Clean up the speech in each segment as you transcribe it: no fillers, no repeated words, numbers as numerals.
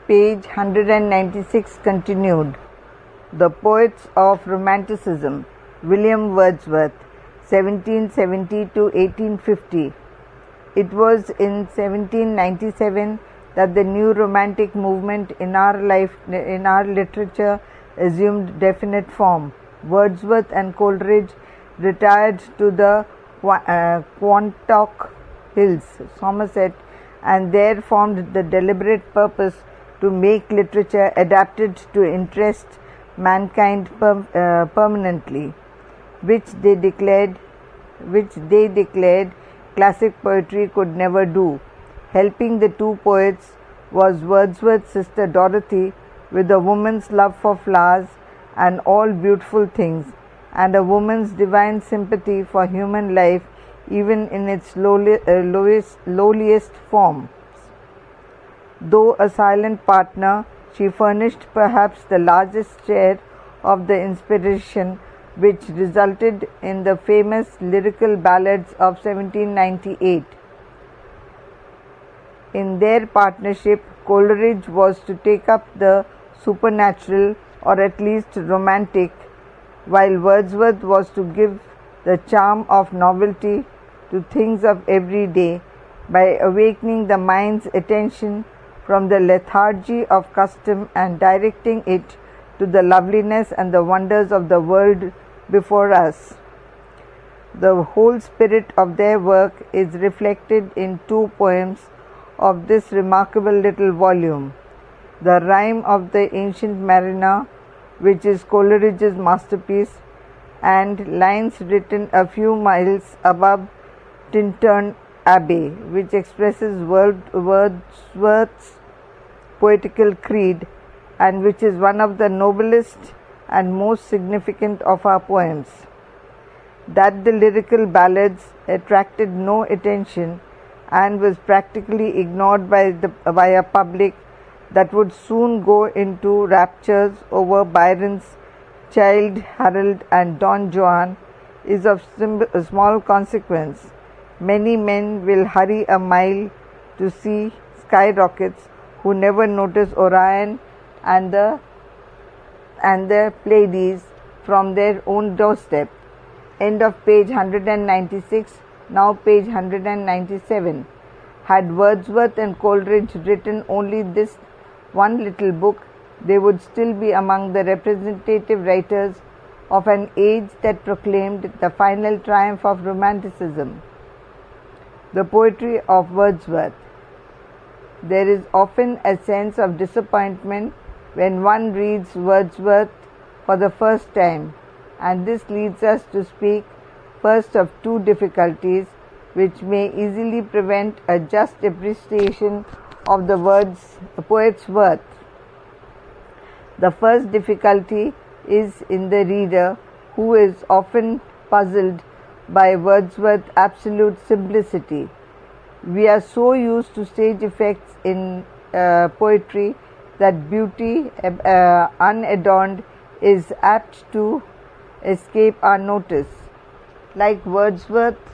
Page 196 continued. The Poets of Romanticism, William Wordsworth, 1770 to 1850. It was in 1797 that the new romantic movement in our literature assumed definite form. Wordsworth and Coleridge retired to the Quantock Hills, Somerset, and there formed the deliberate purpose to make literature adapted to interest mankind permanently, which they declared classic poetry could never do. Helping the two poets was Wordsworth's sister Dorothy, with a woman's love for flowers and all beautiful things, and a woman's divine sympathy for human life, even in its lowliest forms. Though a silent partner, she furnished perhaps the largest share of the inspiration which resulted in the famous lyrical ballads of 1798. In their partnership, Coleridge was to take up the supernatural, or at least romantic, while Wordsworth was to give the charm of novelty to things of every day by awakening the mind's attention from the lethargy of custom and directing it to the loveliness and the wonders of the world before us. The whole spirit of their work is reflected in two poems of this remarkable little volume. The Rime of the Ancient Mariner, which is Coleridge's masterpiece, and Lines written a few miles above Tintern Abbey, which expresses Wordsworth's poetical creed and which is one of the noblest and most significant of our poems. That the lyrical ballads attracted no attention and was practically ignored by a public that would soon go into raptures over Byron's Childe Harold and Don Juan is of small consequence. Many men will hurry a mile to see skyrockets who never notice Orion and the Pleiades from their own doorstep. End of page 196. Now page 197. Had Wordsworth and Coleridge written only this one little book, they would still be among the representative writers of an age that proclaimed the final triumph of Romanticism. The poetry of Wordsworth. There is often a sense of disappointment when one reads Wordsworth for the first time, and this leads us to speak first of two difficulties which may easily prevent a just appreciation of the poet's worth. The first difficulty is in the reader, who is often puzzled by Wordsworth's absolute simplicity. We are so used to stage effects in poetry that beauty unadorned is apt to escape our notice. Like Wordsworth's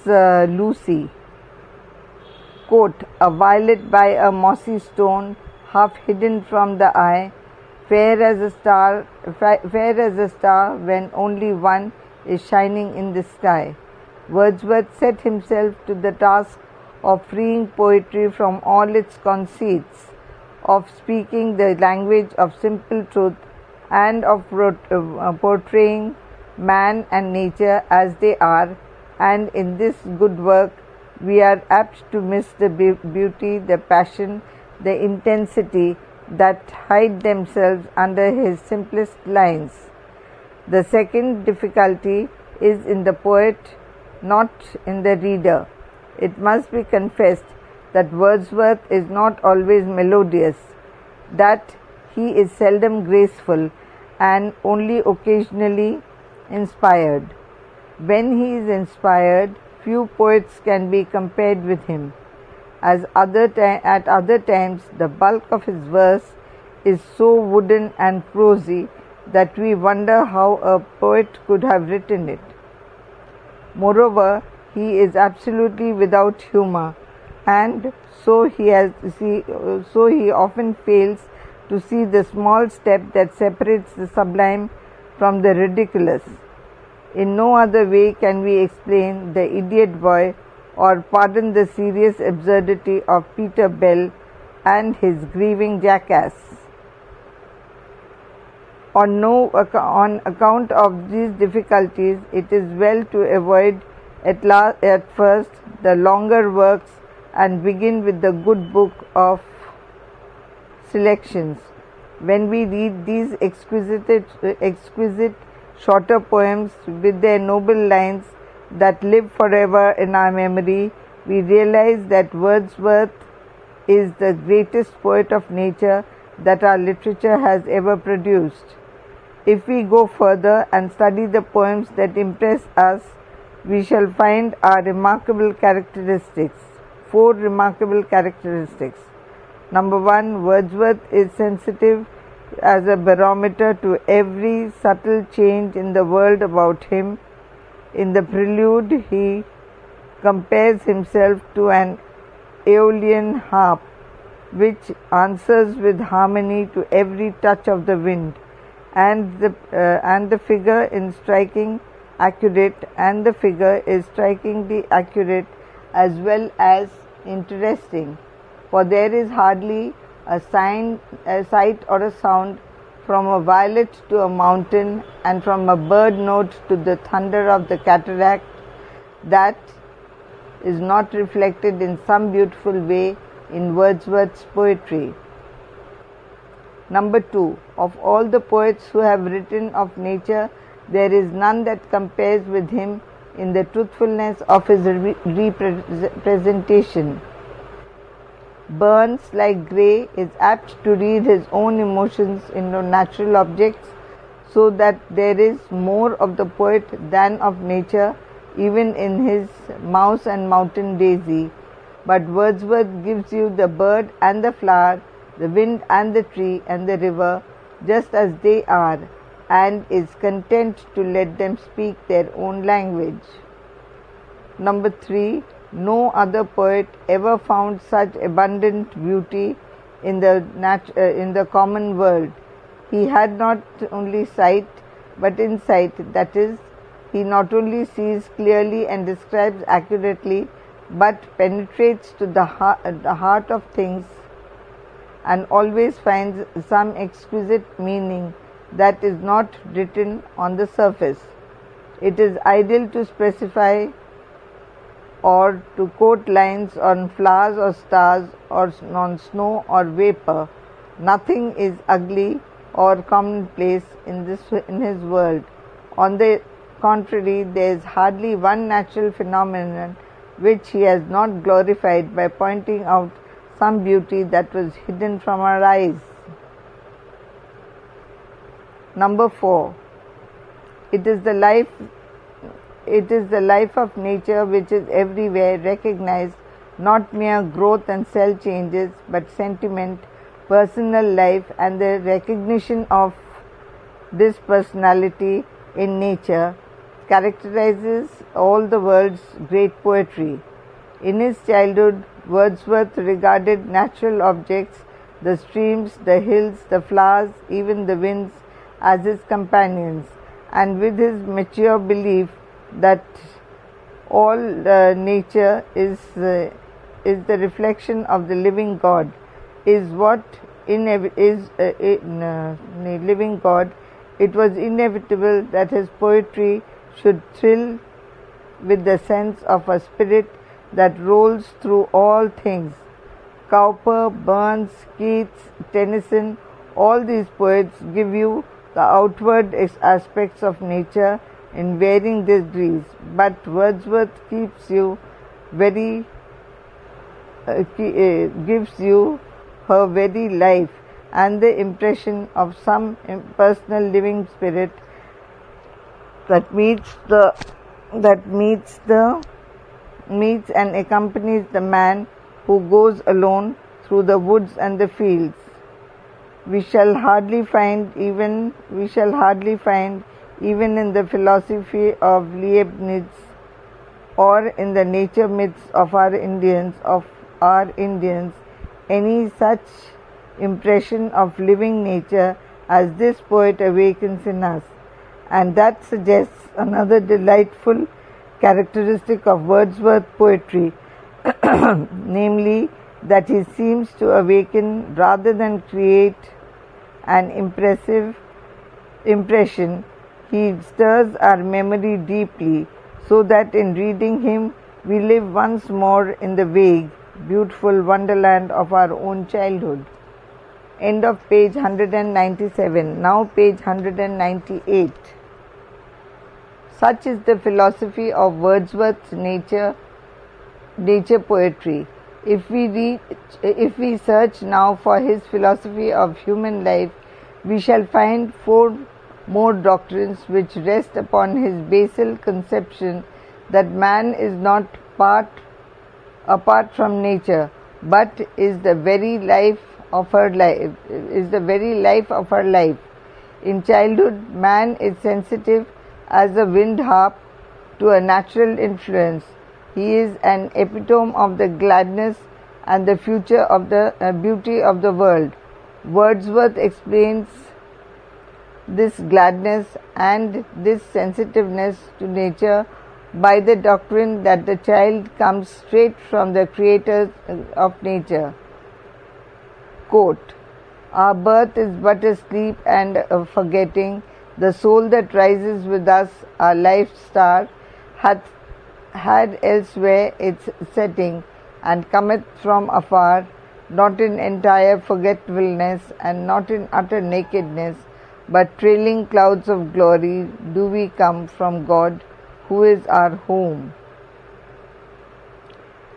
Lucy. Quote, a violet by a mossy stone, half hidden from the eye, fair as a star when only one is shining in the sky. Wordsworth set himself to the task of freeing poetry from all its conceits, of speaking the language of simple truth, and of portraying man and nature as they are, and in this good work we are apt to miss the beauty, the passion, the intensity that hide themselves under his simplest lines. The second difficulty is in the poet, not in the reader. It must be confessed that Wordsworth is not always melodious, that he is seldom graceful and only occasionally inspired. When he is inspired, few poets can be compared with him. At other times, the bulk of his verse is so wooden and prosy that we wonder how a poet could have written it. Moreover, he is absolutely without humor, and so he often fails to see the small step that separates the sublime from the ridiculous. In no other way can we explain the idiot boy or pardon the serious absurdity of Peter Bell and his grieving jackass. On account of these difficulties, it is well to avoid at first the longer works and begin with the good book of selections. When we read these exquisite shorter poems with their noble lines that live forever in our memory, we realize that Wordsworth is the greatest poet of nature that our literature has ever produced. If we go further and study the poems that impress us, we shall find four remarkable characteristics. Number one, Wordsworth is sensitive as a barometer to every subtle change in the world about him. In the prelude, he compares himself to an Aeolian harp, which answers with harmony to every touch of the wind, and the figure is strikingly accurate as well as interesting. For there is hardly a sight or a sound, from a violet to a mountain and from a bird note to the thunder of the cataract, that is not reflected in some beautiful way in Wordsworth's poetry. Number two, of all the poets who have written of nature, there is none that compares with him in the truthfulness of his representation. Burns, like Gray, is apt to read his own emotions into natural objects, so that there is more of the poet than of nature, even in his Mouse and Mountain Daisy. But Wordsworth gives you the bird and the flower, the wind and the tree and the river, just as they are, and is content to let them speak their own language. Number three, no other poet ever found such abundant beauty in the common world. He had not only sight but insight, that is, he not only sees clearly and describes accurately, but penetrates to the heart of things and always finds some exquisite meaning that is not written on the surface. It is idle to specify or to quote lines on flowers or stars or on snow or vapor. Nothing is ugly or commonplace in his world. On the contrary, there is hardly one natural phenomenon which he has not glorified by pointing out some beauty that was hidden from our eyes. Number four, it is the life of nature which is everywhere recognized, not mere growth and cell changes, but sentiment, personal life, and the recognition of this personality in nature characterizes all the world's great poetry. In his childhood, Wordsworth regarded natural objects, the streams, the hills, the flowers, even the winds, as his companions, and with his mature belief that all nature is the reflection of the living God, living God, it was inevitable that his poetry should thrill with the sense of a spirit that rolls through all things. Cowper, Burns, Keats, Tennyson, all these poets give you the outward aspects of nature in varying degrees, but Wordsworth gives you her very life and the impression of some personal living spirit that meets and accompanies the man who goes alone through the woods and the fields. We shall hardly find even in the philosophy of Leibniz or in the nature myths of our Indians of our Indians any such impression of living nature as this poet awakens in us, and that suggests another delightful characteristic of Wordsworth's poetry, namely that he seems to awaken rather than create an impressive impression. He stirs our memory deeply, so that in reading him we live once more in the vague, beautiful wonderland of our own childhood. End of page 197. Now page 198. Such is the philosophy of Wordsworth's nature poetry. If we search now for his philosophy of human life, we shall find 4 more doctrines which rest upon his basal conception that man is not apart from nature, but is the very life of her life. In childhood, man is sensitive as a wind harp to a natural influence. He is an epitome of the gladness and the future of the beauty of the world. Wordsworth explains this gladness and this sensitiveness to nature by the doctrine that the child comes straight from the creator of nature. Quote, "Our birth is but a sleep and a forgetting. The soul that rises with us, our life star, hath had elsewhere its setting, and cometh from afar, not in entire forgetfulness and not in utter nakedness, but trailing clouds of glory do we come from God, who is our home."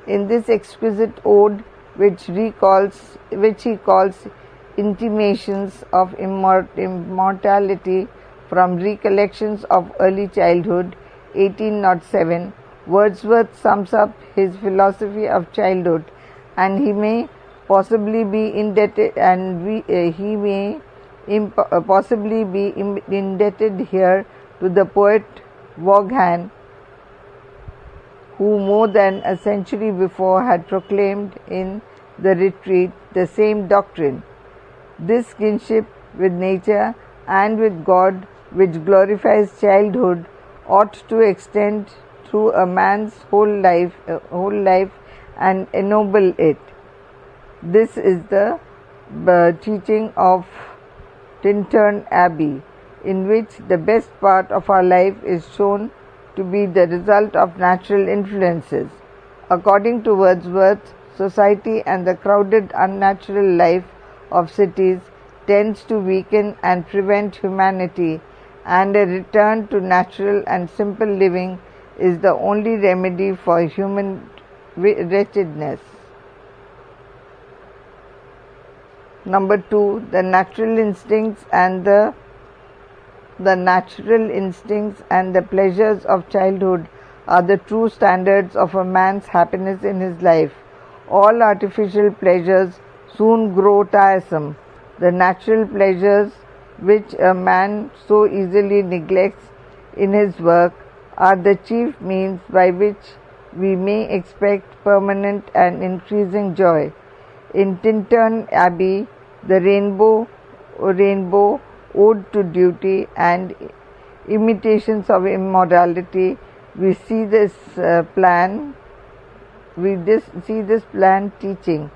In this exquisite ode, which he calls Intimations of Immortality from Recollections of Early Childhood, 1807, Wordsworth sums up his philosophy of childhood, and he may possibly be indebted here to the poet Vaughan, who more than a century before had proclaimed in The Retreat the same doctrine. This kinship with nature and with God, which glorifies childhood, ought to extend through a man's whole life and ennoble it. This is the teaching of Tintern Abbey, in which the best part of our life is shown to be the result of natural influences. According to Wordsworth, society and the crowded unnatural life of cities tends to weaken and prevent humanity, and a return to natural and simple living is the only remedy for human wretchedness. Number 2, the natural instincts and the pleasures of childhood are the true standards of a man's happiness in his life. All artificial pleasures soon grow tiresome. The natural pleasures, which a man so easily neglects in his work, are the chief means by which we may expect permanent and increasing joy. In Tintern Abbey, the Rainbow, Ode to Duty, and Imitations of Immortality, we see this plan teaching,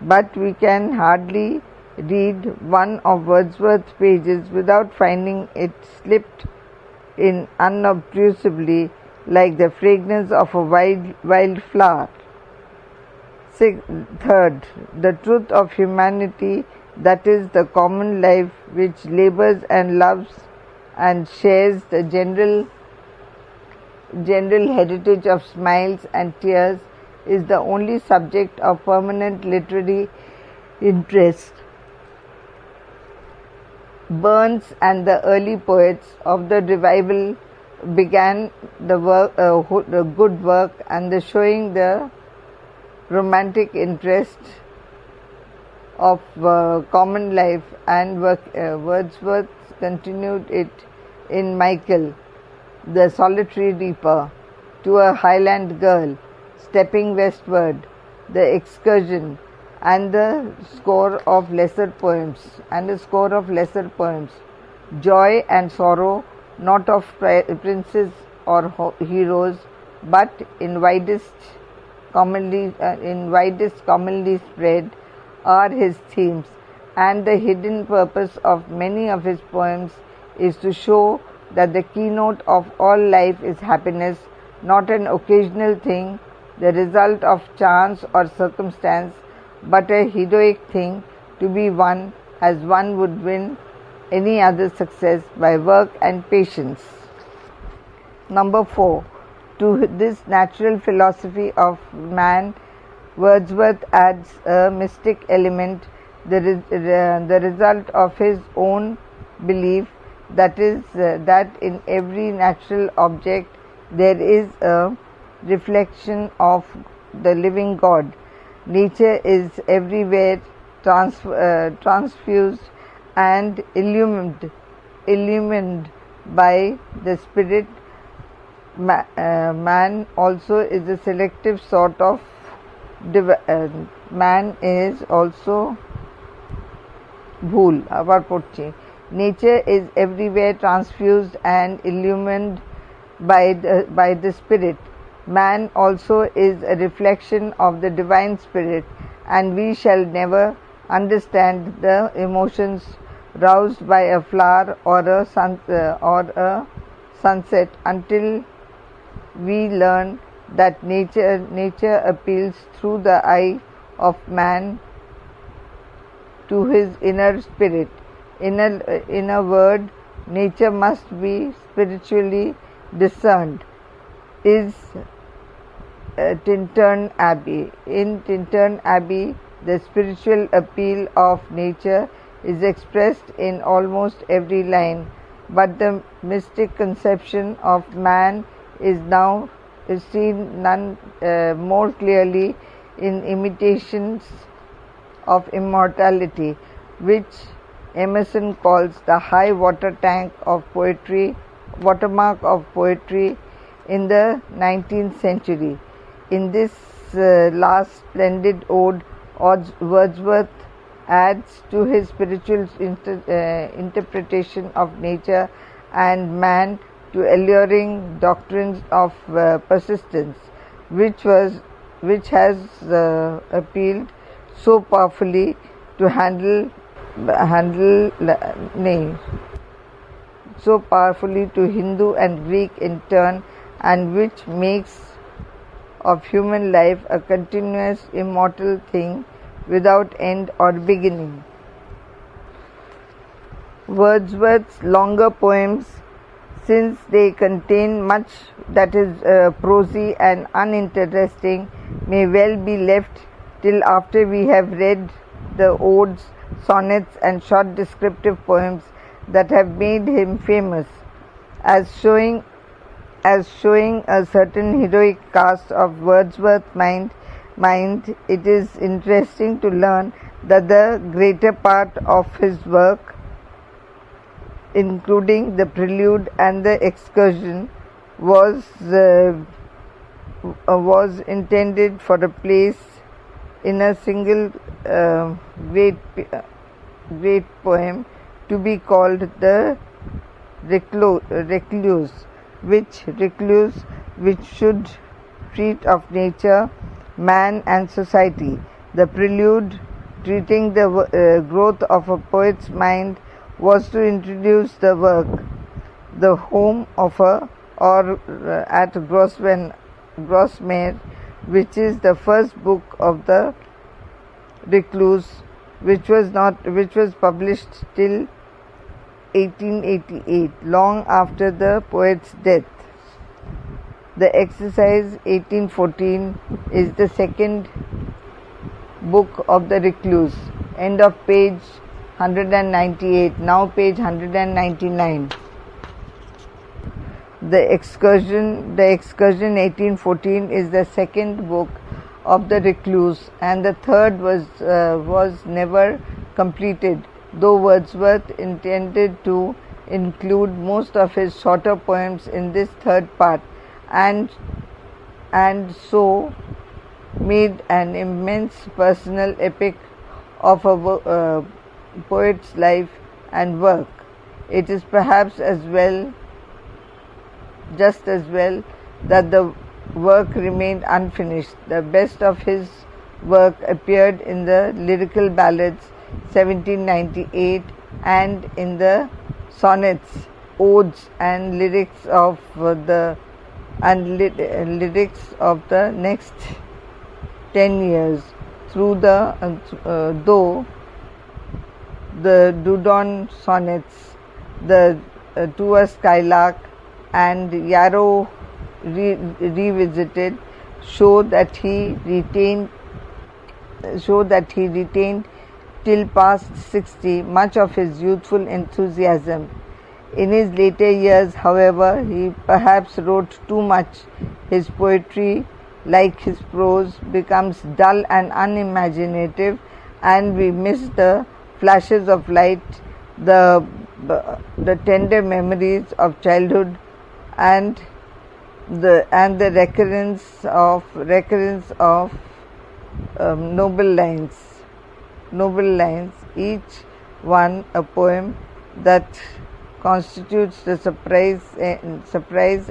but we can hardly read one of Wordsworth's pages without finding it slipped in unobtrusively, like the fragrance of a wild flower. Third, the truth of humanity, that is, the common life which labors and loves and shares the general heritage of smiles and tears, is the only subject of permanent literary interest. Burns and the early poets of the revival began the good work, and the showing the romantic interest of common life, and Wordsworth continued it in Michael, The Solitary Reaper, To a Highland Girl, Stepping Westward, The Excursion, and a score of lesser poems. Joy and Sorrow, not of princes or heroes, but in widest commonly spread, are his themes, and the hidden purpose of many of his poems is to show that the keynote of all life is happiness, not an occasional thing, the result of chance or circumstance, but a heroic thing to be won as one would win any other success by work and patience. Number 4. To this natural philosophy of man, Wordsworth adds a mystic element, the result of his own belief, that is, that in every natural object there is a reflection of the living God. Nature is everywhere transfused and illumined by the Spirit. Man also is a selective sort of man is also Nature is everywhere transfused and illumined by the Spirit. Man also is a reflection of the Divine Spirit, and we shall never understand the emotions roused by a flower or a sunset until we learn that nature appeals through the eye of man to his inner spirit. In a word, nature must be spiritually discerned. In Tintern Abbey, the spiritual appeal of nature is expressed in almost every line, but the mystic conception of man is seen none more clearly in Imitations of Immortality, which Emerson calls the high watermark of poetry in the 19th century. In this last splendid ode, Wordsworth adds to his spiritual interpretation of nature and man to alluring doctrines of persistence, which has appealed so powerfully to Hindu and Greek in turn, and which makes of human life a continuous immortal thing without end or beginning. Wordsworth's longer poems, since they contain much that is prosy and uninteresting, may well be left till after we have read the odes, sonnets, and short descriptive poems that have made him famous. As showing a certain heroic cast of Wordsworth's mind, it is interesting to learn that the greater part of his work, including the prelude and the excursion, was intended for a place in a single great poem to be called the Recluse, which should treat of nature, man, and society. The prelude, treating the growth of a poet's mind, was to introduce the work, the home of at Grosvenor, which is the first book of the Recluse, which was published till 1888, long after the poet's death. The exercise 1814 is the second book of the Recluse. End of page 198, now page 199. The Excursion 1814 is the second book of the Recluse, and the third was never completed, though Wordsworth intended to include most of his shorter poems in this third part, and so made an immense personal epic of a poet's life and work. It is perhaps just as well that the work remained unfinished. The best of his work appeared in the Lyrical Ballads 1798 and in the sonnets, odes and lyrics of the next 10 years, though the Dudon sonnets, the To a Skylark and Yarrow revisited show that he retained till past 60 much of his youthful enthusiasm. In his later years, however, he perhaps wrote too much. His poetry, like his prose, becomes dull and unimaginative, and we miss the flashes of light, the tender memories of childhood, and the recurrence of noble lines, each one a poem that constitutes the surprise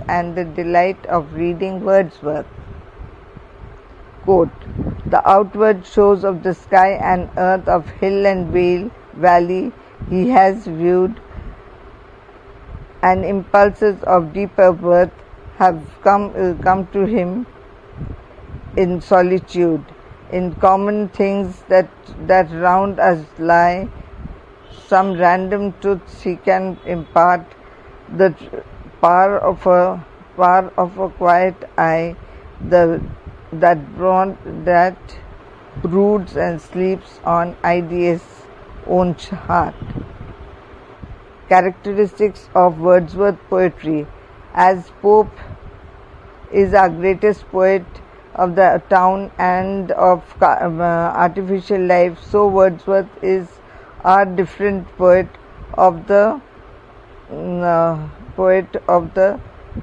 and the delight of reading Wordsworth. Quote, "The outward shows of the sky and earth, of hill and valley he has viewed, and impulses of deeper worth have come to him in solitude. In common things that round us lie, some random truths he can impart, the power of a quiet eye, that broods and sleeps on ideas' own heart." Characteristics of Wordsworth poetry. As Pope is our greatest poet of the town and of artificial life, so Wordsworth is our different poet of the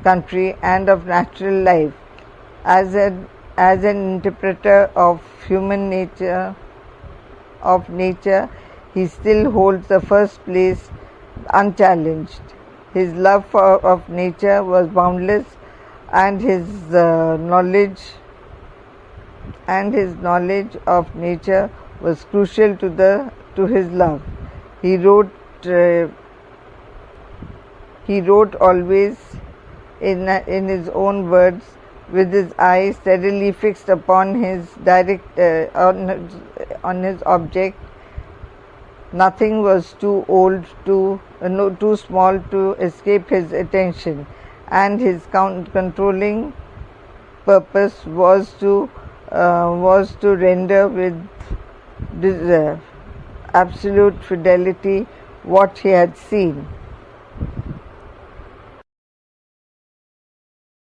country and of natural life. As an interpreter of human nature, he still holds the first place unchallenged. His love of nature was boundless, and his knowledge of nature was crucial to his love. He wrote always in his own words, with his eyes steadily fixed upon his on his object. Nothing was too small to escape his attention, and his controlling purpose was to render with absolute fidelity what he had seen.